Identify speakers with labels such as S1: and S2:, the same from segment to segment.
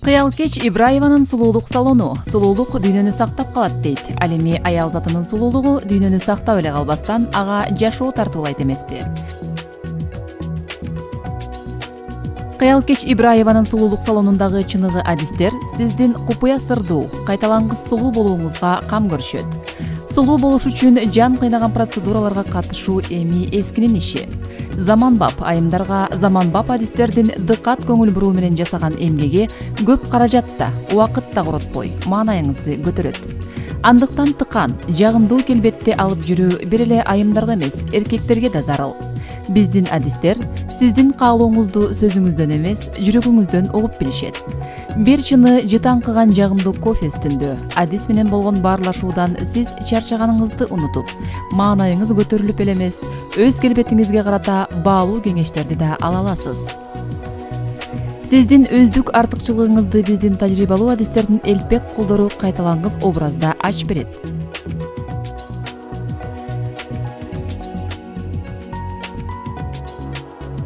S1: Кыялкеч Ибраеванын сулуулук салону. Сулуулук дүйнөнү сактап калат дейт. Ал эми аял затынын сулуулугу дүйнөнү сактап эле калбастан ага жашоо тартуулайт эмеспи? Кыялкеч Ибраеванын сулуулук салонундагы чыныгы адистер сиздин купуя сырдуу, кайталангыс сулуу болууңузга кам көрүшөт. Сулуу болуш үчүн жан кыйнаган процедураларга катышуу эми эскинин иши. Заманбап айымдарга заманбап адистердин дыкат көңүл буруу менен жасаган эмгеги көп каражат да, убакыт да коротпой, маанайыңызды көтөрөт. Андыктан тыкан, жагымдуу келбетти алып жүрүү бир эле айымдарга эмес, эркектерге да зарыл. Биздин адистер сиздин каалооңузду сөзүңүздөн эмес, жүрөгүңүздөн угуп билишет. Бир чыны жытаңкыган жагымдуу кофе үстүндө адис менен болгон баарлашуудан сиз чарчаганыңызды унутуп, маанайыңыз көтөрүлүп эле эмес, өз келбетиңизге карата баалуу кеңештерди да ала аласыз. Сиздин өздүк артыкчылыгыңызды биздин тажрыйбалуу адистердин элпек колдору кайталангыс образда ачып берет.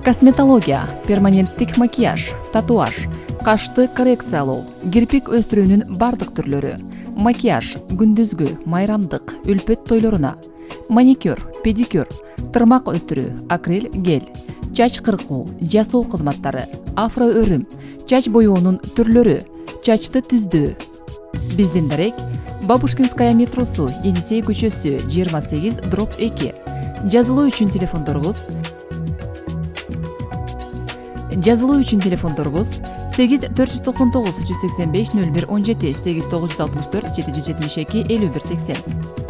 S1: Косметология, перманенттик макияж, татуаж, кашты коррекциялоо, кирпик өстүрүүнүн бардык түрлөрү, макияж, күндүзгү, майрамдык, үлпөт тойлоруна, маникюр, педикюр, тырмак өстүрүү, акрил гель, чач кыркуу, жасоо кызматтары, афро өрүм, чач боёонун түрлөрү, чачты түздөө. Биздин дарек Бабушкинская метросу, Енисей көчөсү 28/2. Жазылуу үчүн телефондорубуз 8 499 385 01 17 8 964 772 51 80.